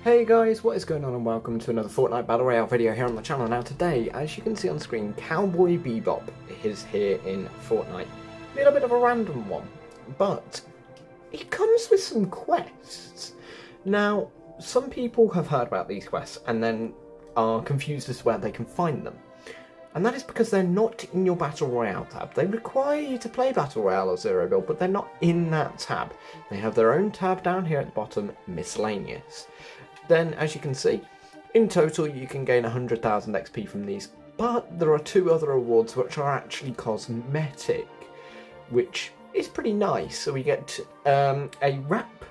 Hey guys, what is going on and welcome to another Fortnite Battle Royale video here on the channel. Now today, as you can see on screen, Cowboy Bebop is here in Fortnite. A little bit of a random one, but it comes with some quests. Now, some people have heard about these quests and then are confused as to where they can find them. And that is because they're not in your Battle Royale tab. They require you to play Battle Royale or Zero Build, but they're not in that tab. They have their own tab down here at the bottom, Miscellaneous. Then, as you can see, in total you can gain 100,000 XP from these, but there are two other awards which are actually cosmetic, which is pretty nice. So we get a wrap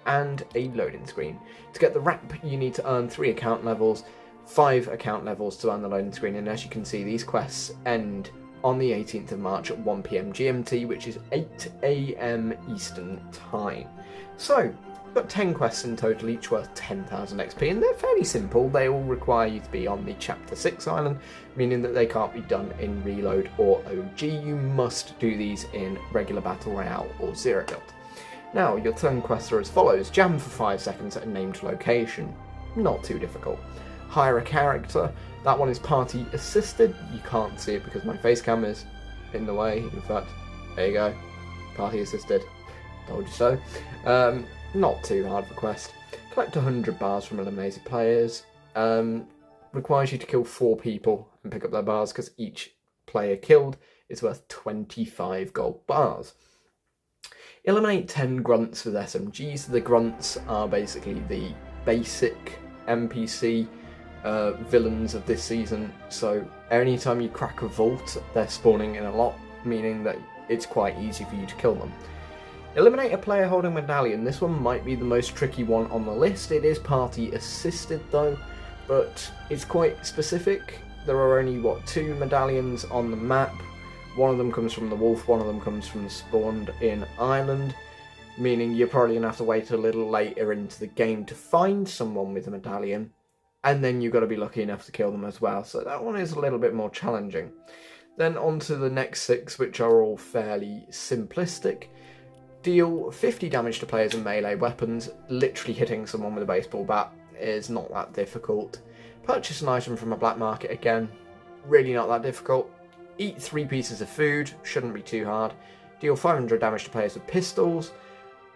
and a loading screen. To get the wrap, you need to earn 3 account levels, 5 account levels to earn the loading screen, and as you can see, these quests end on the 18th of March at 1 PM GMT, which is 8 AM Eastern Time. So, got 10 quests in total, each worth 10,000 XP, and they're fairly simple. They all require you to be on the Chapter 6 island, meaning that they can't be done in Reload or OG. You must do these in regular Battle Royale or Zero Build. Now, your turn quests are as follows. Jam for 5 seconds at a named location. Not too difficult. Hire a character. That one is party assisted. You can't see it because my face cam is in the way. In fact, there you go. Party assisted. Told you so. Not too hard of a quest. Collect 100 bars from eliminated players. Requires you to kill 4 people and pick up their bars because each player killed is worth 25 gold bars. Eliminate 10 grunts with SMGs. The grunts are basically the basic NPC villains of this season. So anytime you crack a vault, they're spawning in a lot, meaning that it's quite easy for you to kill them. Eliminate a player holding medallion. This one might be the most tricky one on the list. It is party assisted though, but it's quite specific. There are only, 2 medallions on the map. One of them comes from the wolf, one of them comes from the spawned in island, meaning you're probably going to have to wait a little later into the game to find someone with a medallion, and then you've got to be lucky enough to kill them as well, so that one is a little bit more challenging. Then on to the next 6, which are all fairly simplistic. Deal 50 damage to players and melee weapons. Literally hitting someone with a baseball bat is not that difficult. Purchase an item from a black market, again, really not that difficult. Eat 3 pieces of food, shouldn't be too hard. Deal 500 damage to players with pistols.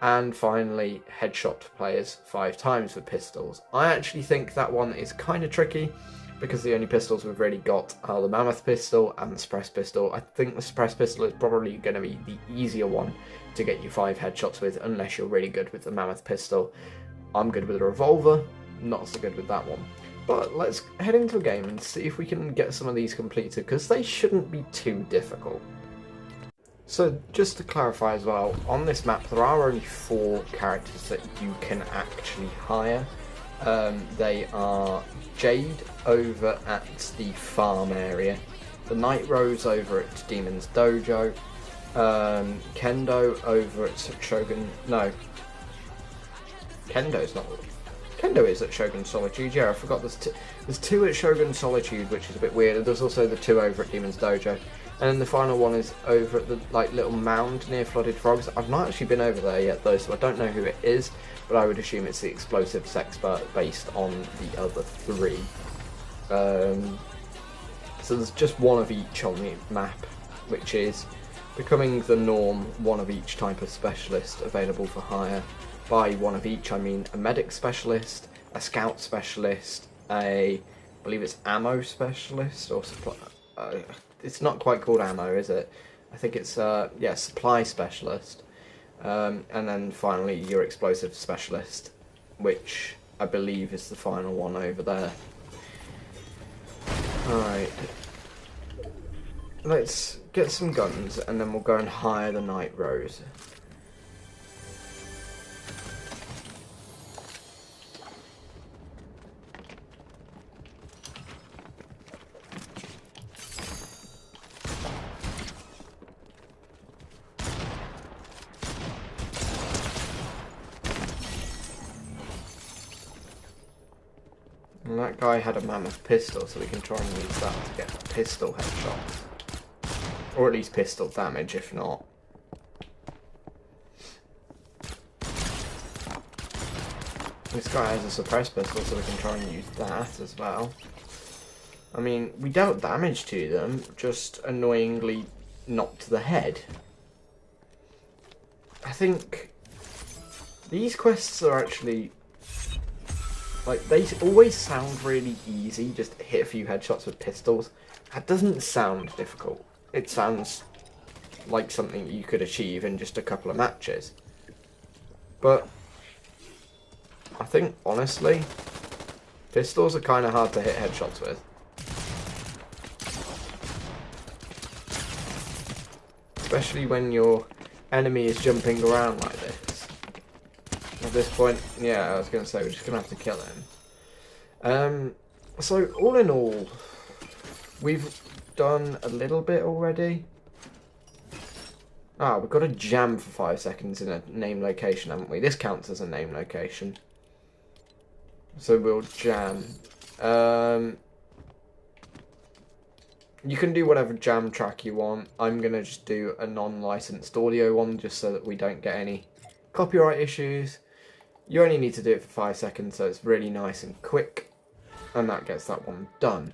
And finally, headshot players 5 times with pistols. I actually think that one is kind of tricky, because the only pistols we've really got are the Mammoth pistol and the Suppress pistol. I think the Suppress pistol is probably going to be the easier one to get you 5 headshots with, unless you're really good with the Mammoth pistol. I'm good with a revolver, not so good with that one. But let's head into the game and see if we can get some of these completed, because they shouldn't be too difficult. So just to clarify as well, on this map there are only 4 characters that you can actually hire. They are Jade over at the farm area, the Night Rose over at Demon's Dojo, Kendo over at Shogun. No, Kendo's not. Kendo is at Shogun Solitude. Yeah, I forgot. There's 2 at Shogun Solitude, which is a bit weird. There's also the 2 over at Demon's Dojo, and then the final one is over at the little mound near Flooded Frogs. I've not actually been over there yet though, so I don't know who it is, but I would assume it's the explosives expert based on the other 3. So there's just one of each on the map, which is becoming the norm. One of each type of specialist available for hire. By one of each, I mean a medic specialist, a scout specialist, I believe it's ammo specialist, or supply. It's not quite called ammo, is it? I think it's supply specialist, and then finally your explosive specialist, which I believe is the final one over there. Alright, let's get some guns and then we'll go and hire the Night Rose. And that guy had a Mammoth pistol, so we can try and use that to get pistol headshots. Or at least pistol damage, if not. This guy has a suppressed pistol, so we can try and use that as well. I mean, we dealt damage to them, just annoyingly not to the head. I think these quests are actually, like, they always sound really easy, just hit a few headshots with pistols. That doesn't sound difficult. It sounds like something you could achieve in just a couple of matches. But I think, honestly, pistols are kind of hard to hit headshots with. Especially when your enemy is jumping around like this. At this point, yeah, I was going to say, we're just going to have to kill him. So, all in all, we've done a little bit already. Ah, we've got a jam for 5 seconds in a name location, haven't we? This counts as a name location. So we'll jam. You can do whatever jam track you want. I'm going to just do a non-licensed audio one, just so that we don't get any copyright issues. You only need to do it for 5 seconds, so it's really nice and quick. And that gets that one done.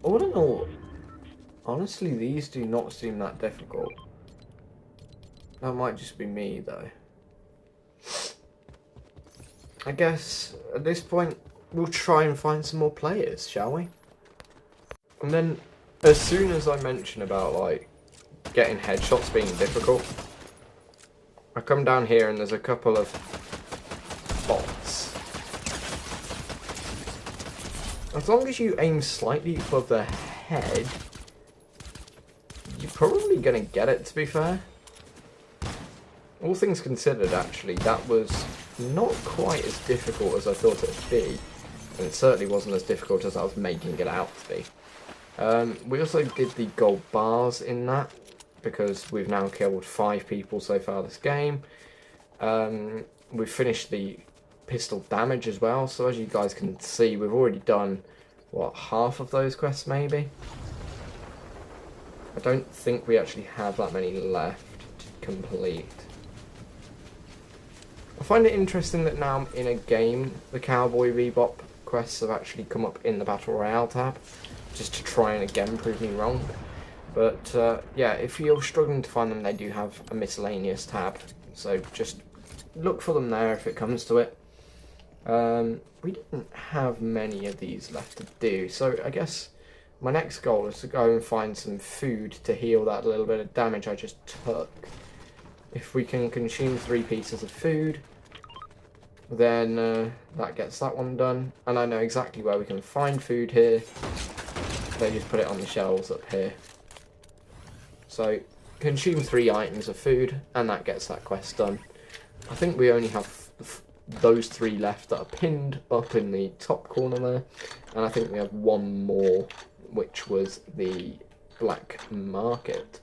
All in all, honestly, these do not seem that difficult. That might just be me, though. I guess, at this point, we'll try and find some more players, shall we? And then, as soon as I mention about, like, getting headshots being difficult, I come down here and there's a couple of bots. As long as you aim slightly above their head, you're probably going to get it, to be fair. All things considered, actually, that was not quite as difficult as I thought it would be. And it certainly wasn't as difficult as I was making it out to be. We also did the gold bars in that, because we've now killed 5 people so far this game. We've finished the pistol damage as well, so as you guys can see, we've already done, what, half of those quests maybe? I don't think we actually have that many left to complete. I find it interesting that now I'm in a game, the Cowboy Bebop quests have actually come up in the Battle Royale tab, just to try and again prove me wrong. But yeah, if you're struggling to find them, they do have a miscellaneous tab, so just look for them there if it comes to it. We didn't have many of these left to do, so I guess my next goal is to go and find some food to heal that little bit of damage I just took. If we can consume 3 pieces of food, then that gets that one done. And I know exactly where we can find food here. They just put it on the shelves up here. So, consume 3 items of food, and that gets that quest done. I think we only have those 3 left that are pinned up in the top corner there. And I think we have one more, which was the black market.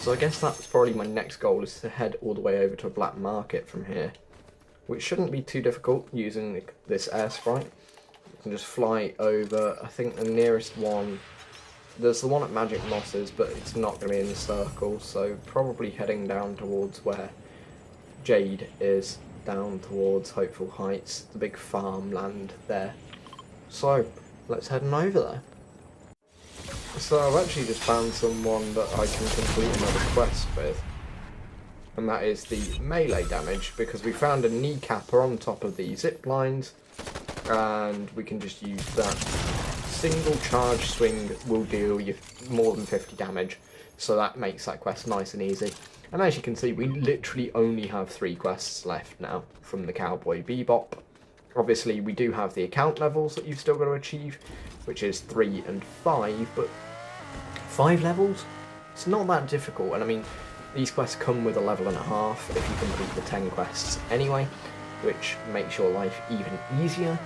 So I guess that's probably my next goal, is to head all the way over to a black market from here. Which shouldn't be too difficult using this air sprite. You can just fly over. I think the nearest one, there's the one at Magic Mosses, but it's not going to be in the circle, so probably heading down towards where Jade is, down towards Hopeful Heights, the big farmland there. So, let's head on over there. So I've actually just found someone that I can complete another quest with. And that is the melee damage, because we found a kneecapper on top of the zip lines, and we can just use that. Single charge swing will deal you more than 50 damage, so that makes that quest nice and easy. And as you can see, we literally only have 3 quests left now from the Cowboy Bebop. Obviously, we do have the account levels that you've still got to achieve, which is 3 and 5, but 5 levels? It's not that difficult, and I mean, these quests come with a level and a half if you complete the 10 quests anyway, which makes your life even easier.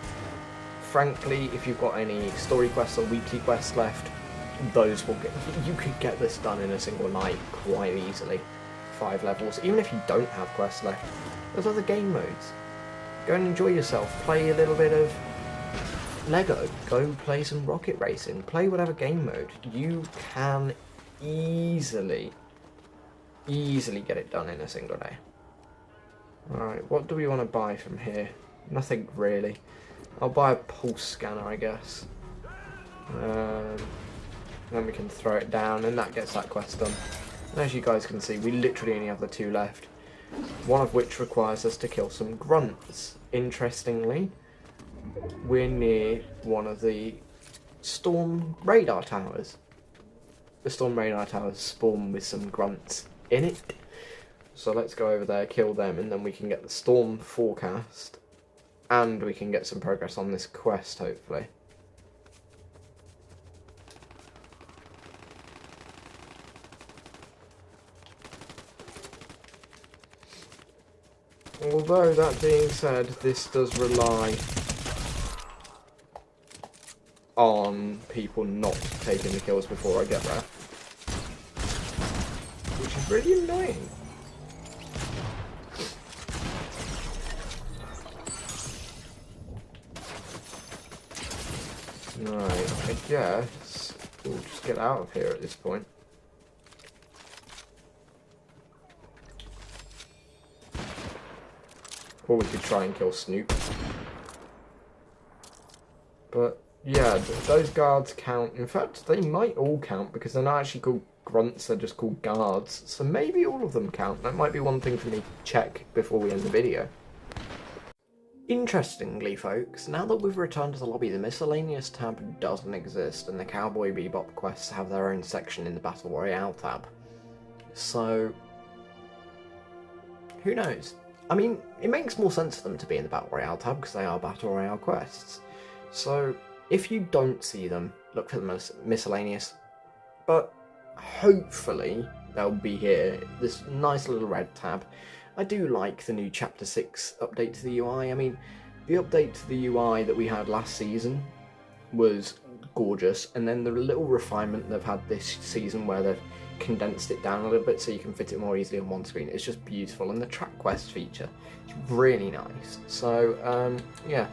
Frankly, if you've got any story quests or weekly quests left, those will get, you could get this done in a single night quite easily. 5 levels, even if you don't have quests left, there's other game modes. Go and enjoy yourself, play a little bit of Lego, go play some rocket racing, play whatever game mode. You can easily get it done in a single day. Alright, what do we want to buy from here? Nothing really. I'll buy a pulse scanner, I guess. Then we can throw it down, and that gets that quest done. And as you guys can see, we literally only have the 2 left. One of which requires us to kill some grunts. Interestingly, we're near one of the storm radar towers. The storm radar towers spawn with some grunts in it. So let's go over there, kill them, and then we can get the storm forecast. And we can get some progress on this quest, hopefully. Although, that being said, this does rely on people not taking the kills before I get there. Which is really annoying. Right, I guess we'll just get out of here at this point. Or we could try and kill Snoop. But yeah, those guards count. In fact, they might all count because they're not actually called grunts, they're just called guards. So maybe all of them count. That might be one thing for me to check before we end the video. Interestingly, folks, now that we've returned to the lobby, the miscellaneous tab doesn't exist, and the Cowboy Bebop quests have their own section in the Battle Royale tab. So, who knows? I mean, it makes more sense for them to be in the Battle Royale tab because they are Battle Royale quests. So, if you don't see them, look for the miscellaneous. But hopefully they'll be here. This nice little red tab. I do like the new Chapter 6 update to the UI. I mean, the update to the UI that we had last season was gorgeous, and then the little refinement they've had this season where they've condensed it down a little bit so you can fit it more easily on one screen. It's just beautiful, and the track quest feature is really nice. So yeah,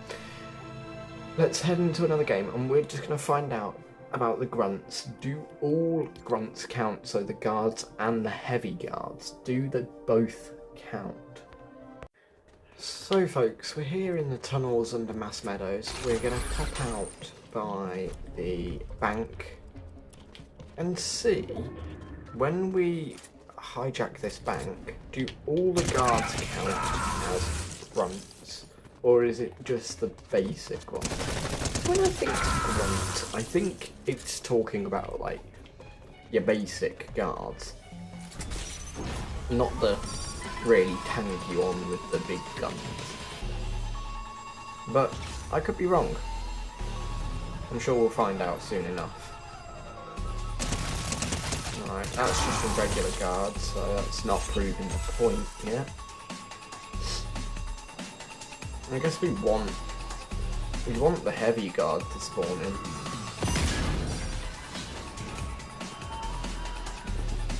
let's head into another game, and we're just going to find out about the grunts. Do all grunts count? So the guards and the heavy guards, do they both count? So folks, we're here in the tunnels under Mass Meadows. We're going to pop out by the bank and see, when we hijack this bank, do all the guards count as grunts, or is it just the basic one? When I think grunt, I think it's talking about like your basic guards, not the really tanky one with the big guns. But I could be wrong. I'm sure we'll find out soon enough. Alright, that's just a regular guard, so that's not proving the point yet. I guess we want the heavy guard to spawn in.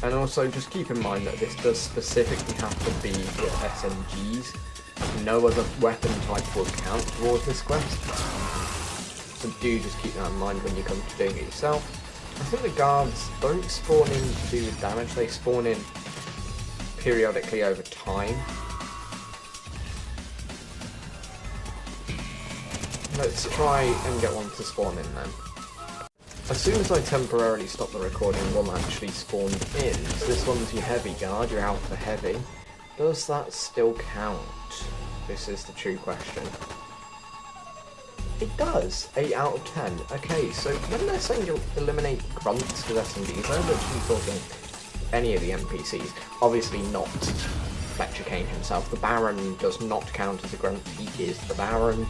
And also just keep in mind that this does specifically have to be with SMGs. No other weapon type will count towards this quest. So do just keep that in mind when you come to doing it yourself. I think the guards don't spawn in to do with damage, they spawn in periodically over time. Let's try and get one to spawn in then. As soon as I temporarily stop the recording, one actually spawned in. So this one's your heavy guard, your alpha heavy. Does that still count? This is the true question. It does, 8 out of 10. Okay, so when they're saying you'll eliminate grunts with SMGs, they're literally talking any of the NPCs. Obviously not Fletcher Kane himself. The Baron does not count as a grunt, he is the Baron.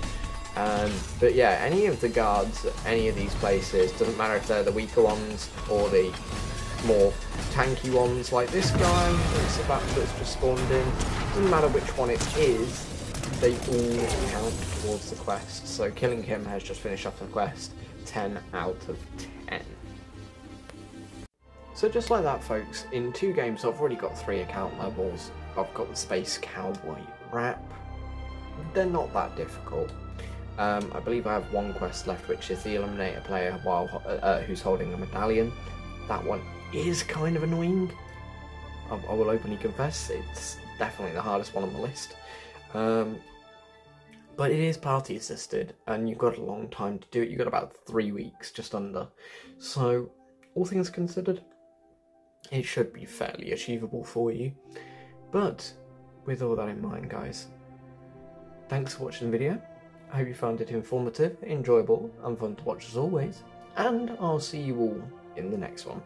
But yeah, any of the guards at any of these places, doesn't matter if they're the weaker ones or the more tanky ones, like this guy that's just spawned in, doesn't matter which one it is, they all count towards the quest. So killing him has just finished off the quest, 10 out of 10. So just like that folks, in 2 games I've already got 3 account levels. I've got the Space Cowboy wrap. They're not that difficult. I believe I have 1 quest left, which is the eliminate a player while who's holding a medallion. That one is kind of annoying. I will openly confess, it's definitely the hardest one on the list. But it is party assisted, and you've got a long time to do it. You've got about 3 weeks, just under. So, all things considered, it should be fairly achievable for you. But, with all that in mind, guys, thanks for watching the video. I hope you found it informative, enjoyable, and fun to watch as always. And I'll see you all in the next one.